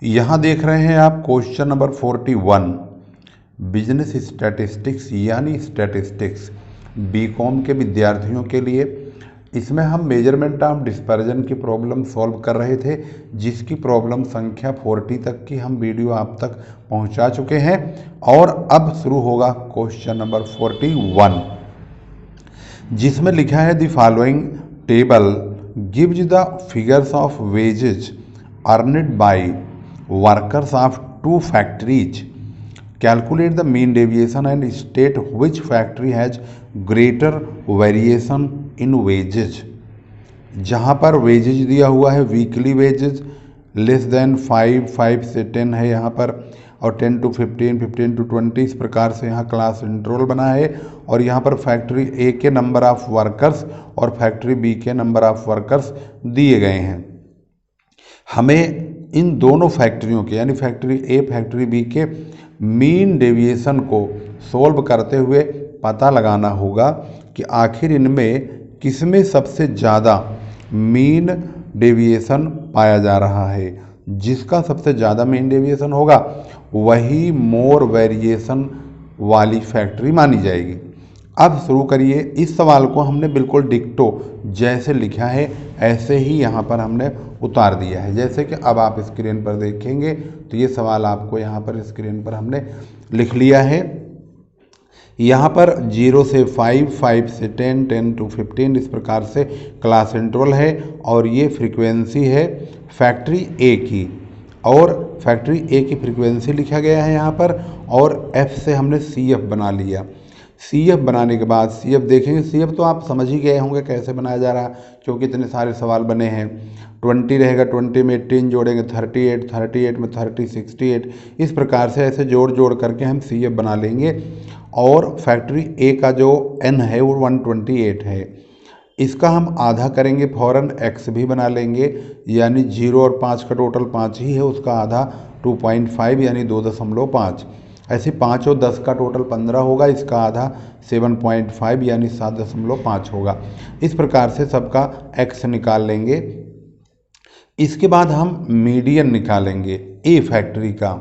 यहाँ देख रहे हैं आप क्वेश्चन नंबर 41 बिजनेस स्टैटिस्टिक्स यानी स्टैटिस्टिक्स बीकॉम के विद्यार्थियों के लिए। इसमें हम मेजरमेंट ऑफ डिस्पर्जन की प्रॉब्लम सॉल्व कर रहे थे, जिसकी प्रॉब्लम संख्या 40 तक की हम वीडियो आप तक पहुंचा चुके हैं। और अब शुरू होगा क्वेश्चन नंबर 41, जिसमें लिखा है the following table gives the figures of wages earned by workers of two factories. Calculate the mean deviation and state which factory has greater variation in wages. जहाँ पर वेजेज दिया हुआ है वीकली वेजेज लेस देन 5 से 10 है यहाँ पर, और 10 to 15, 15 to 20, इस प्रकार से यहाँ क्लास इंटरवल बना है। और यहाँ पर फैक्ट्री ए के नंबर ऑफ वर्कर्स और फैक्ट्री बी के नंबर ऑफ वर्कर्स दिए गए हैं। हमें इन दोनों फैक्ट्रियों के यानी फैक्ट्री ए फैक्ट्री बी के मीन डेविएशन को सॉल्व करते हुए पता लगाना होगा कि आखिर इनमें किसमें सबसे ज़्यादा मीन डेविएशन पाया जा रहा है। जिसका सबसे ज़्यादा मीन डेविएशन होगा वही मोर वेरिएशन वाली फैक्ट्री मानी जाएगी। अब शुरू करिए। इस सवाल को हमने बिल्कुल डिक्टो जैसे लिखा है ऐसे ही यहाँ पर हमने उतार दिया है। जैसे कि अब आप स्क्रीन पर देखेंगे तो ये सवाल आपको यहाँ पर स्क्रीन पर हमने लिख लिया है। यहाँ पर 0 से 5, 5 से 10, 10 to 15, इस प्रकार से क्लास इंटरवल है। और ये फ्रीक्वेंसी है फैक्ट्री ए की, और फैक्ट्री ए की फ्रीक्वेंसी लिखा गया है यहाँ पर। और एफ से हमने सी एफ बना लिया। सी एफ बनाने के बाद सी एफ देखेंगे। सी एफ तो आप समझ ही गए होंगे कैसे बनाया जा रहा है, क्योंकि इतने सारे सवाल बने हैं। 20 रहेगा, 20 में 18 जोड़ेंगे 38, 38 में 30 68, इस प्रकार से ऐसे जोड़ जोड़ करके हम सी एफ बना लेंगे। और फैक्ट्री ए का जो एन है वो 128 है। इसका हम आधा करेंगे फौरन, एक्स भी बना लेंगे, यानी 0 और 5 का टोटल 5 ही है, उसका आधा 2.5 यानी 2.5। ऐसे 5 और 10 का टोटल 15 होगा, इसका आधा 7.5 यानी 7.5 होगा। इस प्रकार से सबका x निकाल लेंगे। इसके बाद हम मीडियन निकालेंगे ए फैक्ट्री का।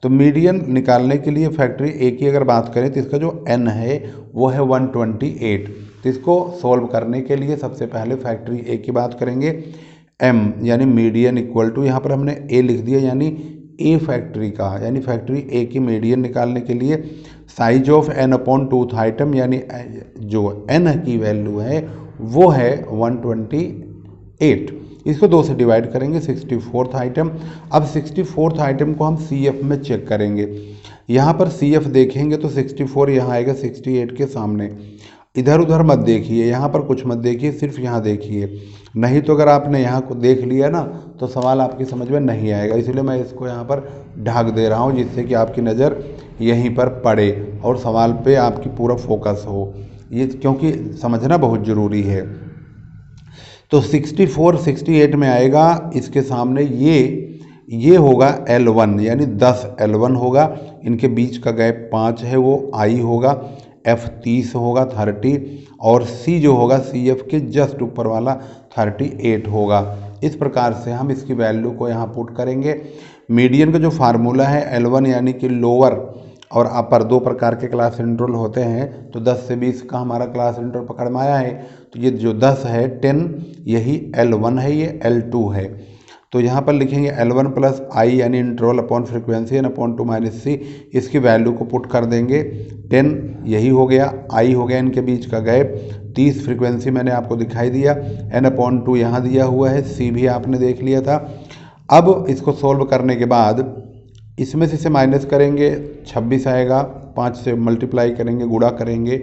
तो मीडियन निकालने के लिए फैक्ट्री ए की अगर बात करें तो इसका जो n है वो है 128। तो इसको सॉल्व करने के लिए सबसे पहले फैक्ट्री ए की बात करेंगे। m यानी मीडियन इक्वल टू, यहाँ पर हमने a लिख दिया, यानी ए फैक्ट्री का यानी फैक्ट्री ए की मीडियन निकालने के लिए size of n upon tooth item, यानी जो n की वैल्यू है वो है 128। इसको 2 से डिवाइड करेंगे, 64th आइटम। अब 64th आइटम को हम सी एफ में चेक करेंगे। यहाँ पर सी एफ देखेंगे तो 64 यहाँ आएगा 68 के सामने। इधर उधर मत देखिए, यहाँ पर कुछ मत देखिए, सिर्फ यहाँ देखिए, नहीं तो अगर आपने यहाँ को देख लिया ना तो सवाल आपकी समझ में नहीं आएगा। इसलिए मैं इसको यहाँ पर ढक दे रहा हूँ, जिससे कि आपकी नज़र यहीं पर पड़े और सवाल पे आपकी पूरा फोकस हो, ये क्योंकि समझना बहुत ज़रूरी है। तो 64 68 में आएगा, इसके सामने ये होगा L1 यानी 10 L1 होगा। इनके बीच का गैप 5 है, वो I होगा। F 30 होगा 30, और C जो होगा CF के जस्ट ऊपर वाला 38 होगा। इस प्रकार से हम इसकी वैल्यू को यहाँ पुट करेंगे। मीडियन का जो फार्मूला है L1 यानी कि लोअर और अपर, 2 प्रकार के क्लास इंटरवल होते हैं। तो 10 से 20 का हमारा क्लास इंटरवल पकड़ में आया है। तो ये जो 10 है 10, यही L1 है, ये L2 है। तो यहाँ पर लिखेंगे L1 प्लस I यानी interval upon frequency N upon 2 minus C। इसकी वैल्यू को पुट कर देंगे। 10 यही हो गया, I हो गया इनके बीच का गैप, 30 फ्रिक्वेंसी मैंने आपको दिखाई दिया, n अपॉन 2 यहाँ दिया हुआ है, C भी आपने देख लिया था। अब इसको सॉल्व करने के बाद इसमें से माइनस करेंगे, 26 आएगा, 5 से मल्टीप्लाई करेंगे, गुणा करेंगे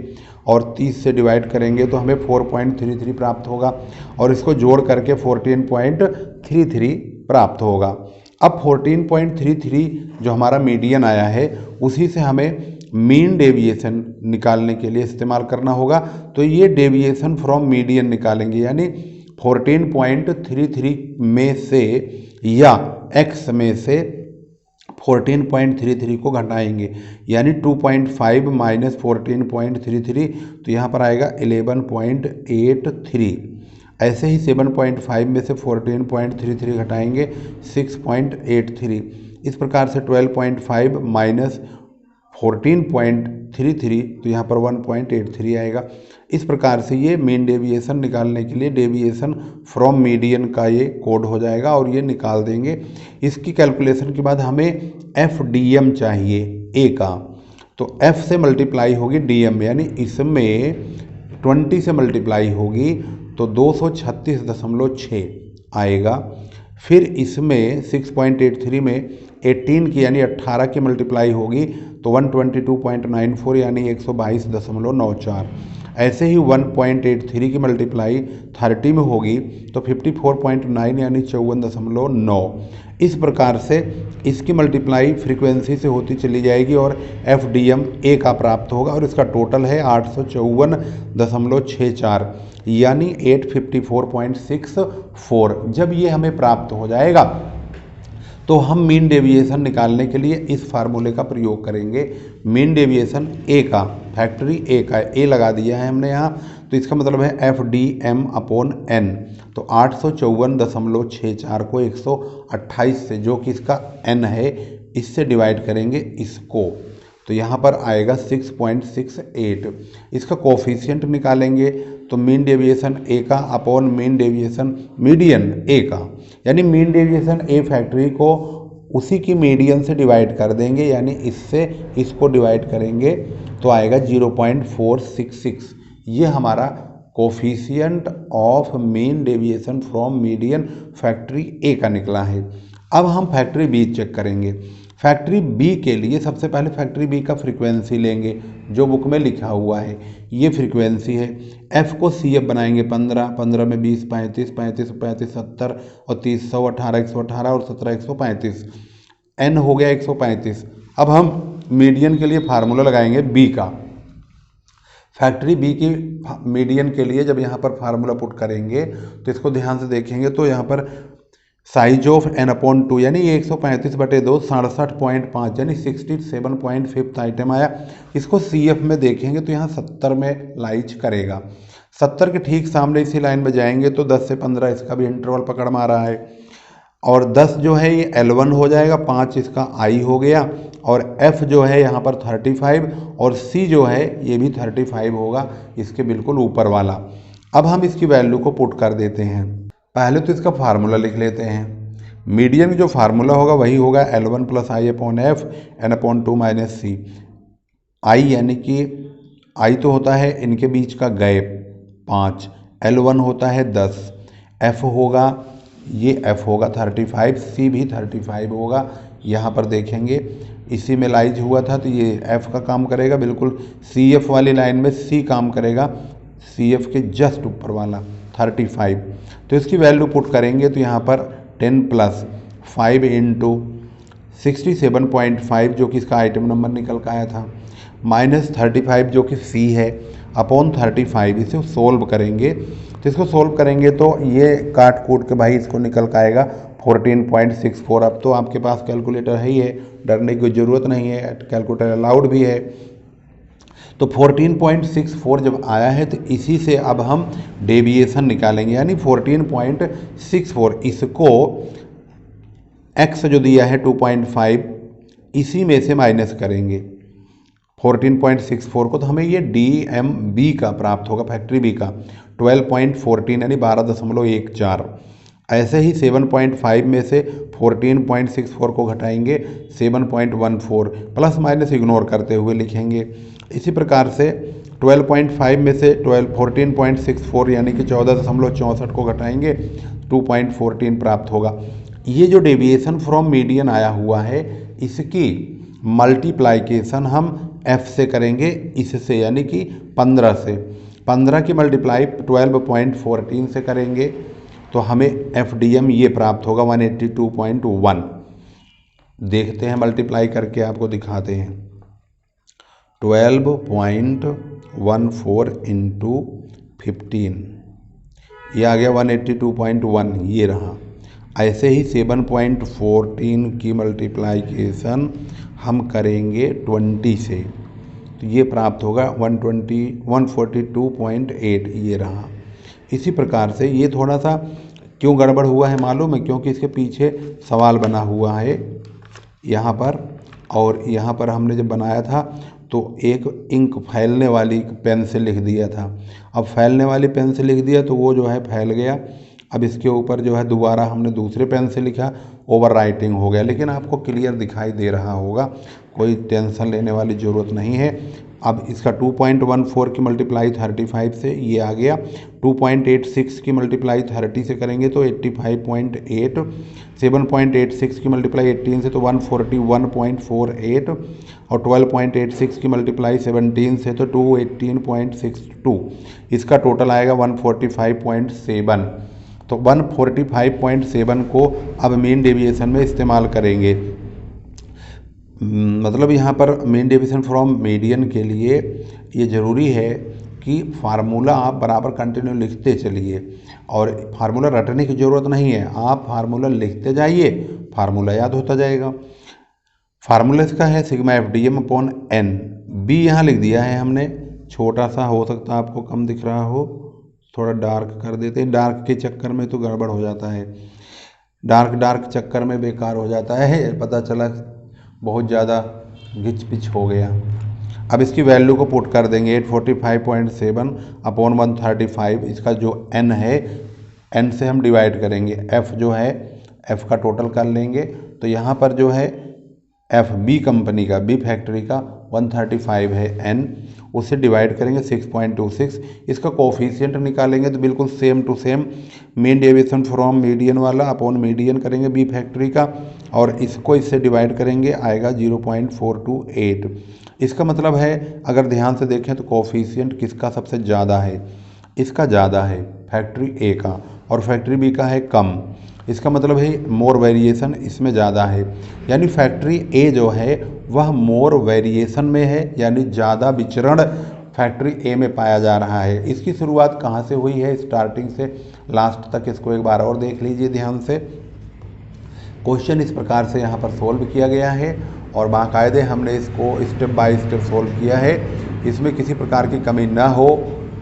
और 30 से डिवाइड करेंगे तो हमें 4.33 प्राप्त होगा। और इसको जोड़ करके 14.33 प्राप्त होगा। अब 14.33 जो हमारा मीडियन आया है उसी से हमें मीन डेविएशन निकालने के लिए इस्तेमाल करना होगा। तो ये डेविएशन फ्रॉम मीडियन निकालेंगे, यानी 14.33 में से या x में से 14.33 को घटाएंगे, यानी 2.5 माइनस 14.33, तो यहाँ पर आएगा 11.83। ऐसे ही 7.5 में से 14.33 घटाएंगे 6.83। इस प्रकार से 12.5 माइनस 14.33 तो यहाँ पर 1.83 आएगा। इस प्रकार से ये मीन डेविएशन निकालने के लिए डेविएशन फ्रॉम मीडियन का ये कोड हो जाएगा और ये निकाल देंगे। इसकी कैलकुलेशन के बाद हमें FDM चाहिए ए का, तो F से मल्टीप्लाई होगी DM, यानी इसमें 20 से मल्टीप्लाई होगी तो 236.6 आएगा। फिर इसमें 6.83 में 18 की यानी 18 की मल्टीप्लाई होगी तो 122.94 यानी 122.94। ऐसे ही 1.83 की मल्टीप्लाई 30 में होगी तो 54.9 यानी 54.9। इस प्रकार से इसकी मल्टीप्लाई फ्रीक्वेंसी से होती चली जाएगी और FDM ए का प्राप्त होगा और इसका टोटल है 854.64 यानी 854.64। जब ये हमें प्राप्त हो जाएगा तो हम मीन डेविएशन निकालने के लिए इस फार्मूले का प्रयोग करेंगे। मीन डेविएशन ए का, फैक्टरी ए का, ए लगा दिया है हमने यहाँ, तो इसका मतलब है FDM/N। तो 854.64 को 128 से, जो कि इसका N है, इससे डिवाइड करेंगे इसको, तो यहाँ पर आएगा 6.68। इसका कोफिशिएंट निकालेंगे तो मीन डेविएशन ए का upon mean deviation median A का, यानी मीन डेविएशन ए फैक्टरी को उसी की मीडियन से डिवाइड कर देंगे, यानी इससे इसको डिवाइड करेंगे तो आएगा 0.466। ये हमारा coefficient of mean deviation from median factory A का निकला है। अब हम फैक्टरी बी चेक करेंगे। फैक्टरी बी के लिए सबसे पहले फैक्टरी बी का फ्रीक्वेंसी लेंगे जो बुक में लिखा हुआ है, ये फ्रीक्वेंसी है। एफ को CF बनाएंगे 15, 15 में 20, 35, 35, 35, 70 और 30, 118, 118 और 17, 135। N हो गया 135। अब हम मीडियन के लिए फार्मूला लगाएंगे बी का। फैक्टरी बी की मीडियन के लिए जब यहाँ पर फार्मूला पुट करेंगे तो इसको ध्यान से देखेंगे तो यहाँ पर साइज ऑफ N/2 यानी ये 135/2 67.5 यानी 67.5 आइटम आया। इसको CF में देखेंगे तो यहाँ 70 में लाइज करेगा। 70 के ठीक सामने इसी लाइन में जाएंगे तो 10 से 15 इसका भी इंटरवल पकड़ में आ रहा है और 10 जो है ये L1 हो जाएगा, 5 इसका I हो गया और F जो है यहाँ पर 35 और C जो है ये भी 35 होगा, इसके बिल्कुल ऊपर वाला। अब हम इसकी वैल्यू को पुट कर देते हैं। पहले तो इसका फार्मूला लिख लेते हैं। मीडियन जो फार्मूला होगा वही होगा L1 + I/F N/2 - C। I यानी कि I तो होता है इनके बीच का गैप 5, L1 होता है 10, F होगा, ये F होगा 35, C भी 35 होगा। यहाँ पर देखेंगे इसी में लाइज हुआ था तो ये F का काम करेगा, बिल्कुल CF वाली लाइन में C काम करेगा, CF के जस्ट ऊपर वाला 35। तो इसकी वैल्यू पुट करेंगे तो यहाँ पर 10 + 5 × 67.5 जो कि इसका आइटम नंबर निकल कर आया था, -35 जो कि C है अपॉन 35। इसे सोल्व करेंगे तो इसको सोल्व करेंगे तो ये काट कूट के भाई इसको निकल कर आएगा 14.64। अब तो आपके पास कैलकुलेटर है ही है, डरने की ज़रूरत नहीं है, कैलकुलेटर अलाउड भी है। तो 14.64 जब आया है तो इसी से अब हम डेविएशन निकालेंगे, यानी 14.64 इसको x जो दिया है 2.5 इसी में से माइनस करेंगे 14.64 को, तो हमें ये DMB का प्राप्त होगा, फैक्ट्री बी का 12.14 यानी 12.14। ऐसे ही 7.5 में से 14.64 को घटाएंगे 7.14, प्लस माइनस इग्नोर करते हुए लिखेंगे। इसी प्रकार से 12.5 में से 14.64 यानी कि 14.64 को घटाएंगे 2.14 प्राप्त होगा। ये जो डेविएशन फ्रॉम मीडियन आया हुआ है इसकी मल्टीप्लाइकेशन हम F से करेंगे इससे, यानी कि 15 से। 15 की मल्टीप्लाई 12.14 से करेंगे तो हमें FDM ये प्राप्त होगा 182.1। देखते हैं मल्टीप्लाई करके आपको दिखाते हैं। 12.14 × 15 ये आ गया 182.1, ये रहा। ऐसे ही 7.14 की मल्टीप्लाइकेशन हम करेंगे 20 से तो ये प्राप्त होगा 142.8, ये रहा। इसी प्रकार से ये थोड़ा सा क्यों गड़बड़ हुआ है मालूम है, क्योंकि इसके पीछे सवाल बना हुआ है यहाँ पर, और यहाँ पर हमने जब बनाया था तो एक इंक फैलने वाली पेन से लिख दिया था। अब फैलने वाली पेन से लिख दिया तो वो जो है फैल गया। अब इसके ऊपर जो है दोबारा हमने दूसरे पेन से लिखा, ओवर राइटिंग हो गया। लेकिन आपको क्लियर दिखाई दे रहा होगा, कोई टेंशन लेने वाली ज़रूरत नहीं है। अब इसका 2.14 की मल्टीप्लाई 35 से ये आ गया, 2.86 की मल्टीप्लाई 30 से करेंगे तो 85.8, 7.86 की मल्टीप्लाई 18 से तो 141.48, और 12.86 की मल्टीप्लाई 17 से तो 218.62। इसका टोटल आएगा 145.7। तो 145.7 को अब मीन डेविएशन में इस्तेमाल करेंगे। मतलब यहाँ पर मीन डेविएशन फ्रॉम मीडियन के लिए ये ज़रूरी है कि फार्मूला आप बराबर कंटिन्यू लिखते चलिए, और फार्मूला रटने की ज़रूरत नहीं है, आप फार्मूला लिखते जाइए, फार्मूला याद होता जाएगा। फार्मूला इसका है सिग्मा FDM अपॉन N। बी यहाँ लिख दिया है हमने, छोटा सा हो सकता है आपको कम दिख रहा हो, थोड़ा डार्क कर देते हैं। डार्क के चक्कर में तो गड़बड़ हो जाता है, डार्क चक्कर में बेकार हो जाता है, पता चला बहुत ज़्यादा घिच पिच हो गया। अब इसकी वैल्यू को पुट कर देंगे 845.7 अपॉन 135। इसका जो n है, n से हम डिवाइड करेंगे, f जो है f का टोटल कर लेंगे। तो यहाँ पर जो है f बी कंपनी का, बी फैक्ट्री का 135 है n, उससे डिवाइड करेंगे 6.26। इसका कोफिशिएंट निकालेंगे तो बिल्कुल same to same mean deviation from median वाला अपॉन मीडियन करेंगे बी फैक्ट्री का, और इसको इससे डिवाइड करेंगे, आएगा 0.428। इसका मतलब है अगर ध्यान से देखें तो कोफिशिएंट किसका सबसे ज़्यादा है, इसका ज़्यादा है फैक्ट्री ए का, और फैक्ट्री बी का है कम। इसका मतलब है मोर वेरिएशन इसमें ज़्यादा है, यानी फैक्ट्री ए जो है वह मोर वेरिएशन में है, यानी ज़्यादा विचरण फैक्ट्री ए में पाया जा रहा है। इसकी शुरुआत कहाँ से हुई है, स्टार्टिंग से लास्ट तक, इसको एक बार और देख लीजिए ध्यान से। क्वेश्चन इस प्रकार से यहाँ पर सोल्व किया गया है, और बाकायदे हमने इसको स्टेप बाय स्टेप सोल्व किया है। इसमें किसी प्रकार की कमी ना हो,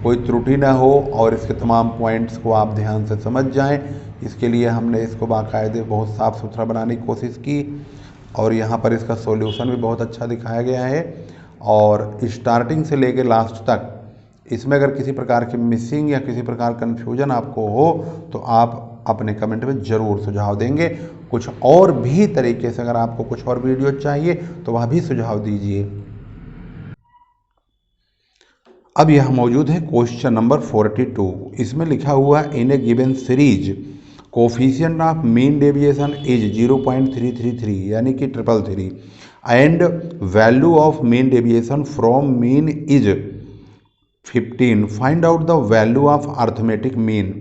कोई त्रुटि ना हो, और इसके तमाम पॉइंट्स को आप ध्यान से समझ जाएं। इसके लिए हमने इसको बाकायदे बहुत साफ़ सुथरा बनाने की कोशिश की, और यहाँ पर इसका सॉल्यूशन भी बहुत अच्छा दिखाया गया है। और स्टार्टिंग से लेकर लास्ट तक इसमें अगर किसी प्रकार की मिसिंग या किसी प्रकार कन्फ्यूजन आपको हो तो आप अपने कमेंट में ज़रूर सुझाव देंगे। कुछ और भी तरीके से अगर आपको कुछ और वीडियो चाहिए तो वह भी सुझाव दीजिए। अब यह मौजूद है क्वेश्चन नंबर 42। इसमें लिखा हुआ in a given series coefficient of mean deviation is 0.333 यानी कि 333 and value of mean deviation from mean is 15, find out the value of arithmetic mean.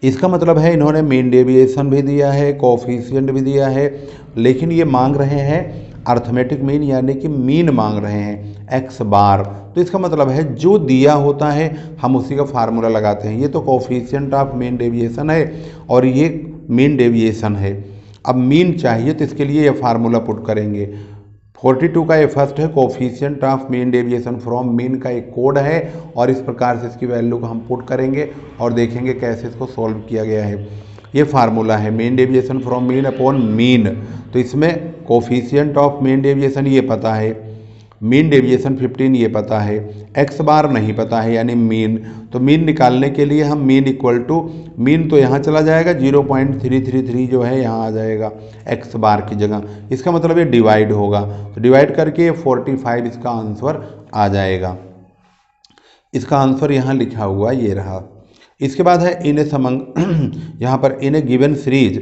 इसका मतलब है इन्होंने मीन डेविएशन भी दिया है, कोफिशिएंट भी दिया है, लेकिन ये मांग रहे हैं अर्थमेटिक मीन, यानी कि मीन मांग रहे हैं x बार। तो इसका मतलब है जो दिया होता है हम उसी का फार्मूला लगाते हैं। ये तो कोफिशिएंट ऑफ मीन डेविएशन है और ये मीन डेविएशन है। अब मीन चाहिए तो इसके लिए ये फार्मूला पुट करेंगे। 42 का ये फर्स्ट है, coefficient of mean deviation from mean का एक कोड है, और इस प्रकार से इसकी वैल्यू को हम पुट करेंगे और देखेंगे कैसे इसको सॉल्व किया गया है। ये फार्मूला है mean deviation from mean upon mean. तो इसमें कोफिशिएंट ऑफ मीन डेविएशन ये पता है, मीन डेविएशन 15 ये पता है, एक्स बार नहीं पता है यानी मीन। तो मीन निकालने के लिए हम मीन इक्वल टू मीन तो यहाँ चला जाएगा, 0.333 जो है यहाँ आ जाएगा एक्स बार की जगह। इसका मतलब ये डिवाइड होगा, तो डिवाइड करके 45 इसका आंसर आ जाएगा। इसका आंसर यहाँ लिखा हुआ ये रहा। इसके बाद है इन ए समंग, यहाँ पर in a given series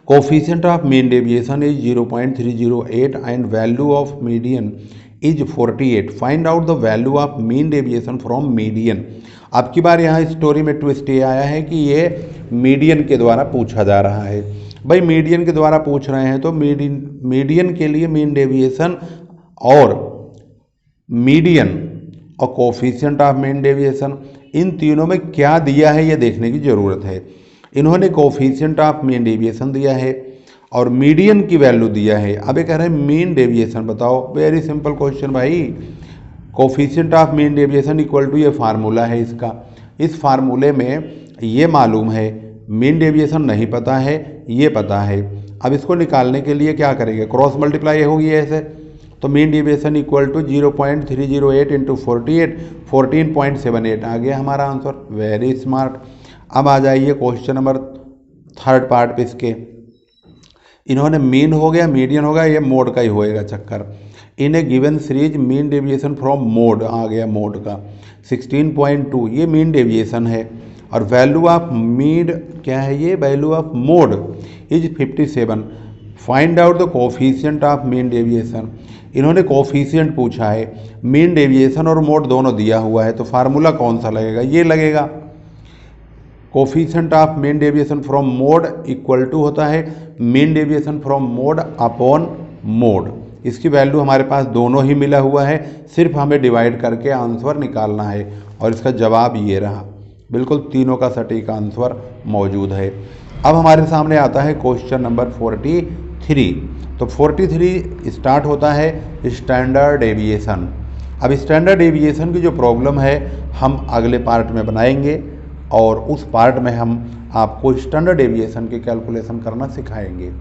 coefficient of mean deviation is 0.308 and value of median is 48, find out the value of mean deviation from median. अब की बार यहाँ स्टोरी में ट्विस्ट ये आया है कि ये मीडियन के द्वारा पूछा जा रहा है। भाई मीडियन के द्वारा पूछ रहे हैं तो मीडियन के लिए मीन डेविएशन और मीडियन और कोफिशिएंट ऑफ मीन डेविएशन इन तीनों में क्या दिया है ये देखने की ज़रूरत है। इन्होंने कोफिशिएंट ऑफ मीन डेविएशन दिया है और मीडियन की वैल्यू दिया है। अब ये कह रहे हैं मीन डेविएशन बताओ। वेरी सिंपल क्वेश्चन भाई, coefficient of mean deviation equal to ये फार्मूला है इसका, इस फार्मूले में ये मालूम है, मीन डेविएशन नहीं पता है, ये पता है। अब इसको निकालने के लिए क्या करेंगे, क्रॉस मल्टीप्लाई होगी ऐसे, तो mean deviation equal to 0.308 into 48, 14.78 आ गया हमारा आंसर। Very smart. अब आ जाइए क्वेश्चन नंबर थर्ड पार्ट पे इसके। इन्होंने मीन हो गया, मीडियन हो गया, ये मोड का ही होएगा चक्कर। In a given series mean deviation from mode आ गया, मोड का 16.2 ये मीन डेविएशन है। और वैल्यू ऑफ मीन क्या है, ये value of mode is 57। Find out the coefficient of mean deviation. इन्होंने कोफिशिएंट पूछा है, मीन डेविएशन और मोड दोनों दिया हुआ है, तो फार्मूला कौन सा लगेगा, ये लगेगा। Coefficient of mean deviation from mode equal to होता है mean deviation from mode upon mode. इसकी वैल्यू हमारे पास दोनों ही मिला हुआ है, सिर्फ हमें डिवाइड करके आंसर निकालना है। और इसका जवाब ये रहा, बिल्कुल तीनों का सटीक आंसर मौजूद है। अब हमारे सामने आता है क्वेश्चन नंबर 43। तो 43 स्टार्ट होता है स्टैंडर्ड डेविएशन। अब स्टैंडर्ड डेविएशन की जो प्रॉब्लम है हम अगले पार्ट में बनाएंगे, और उस पार्ट में हम आपको स्टैंडर्ड डेविएशन की कैलकुलेशन करना सिखाएंगे।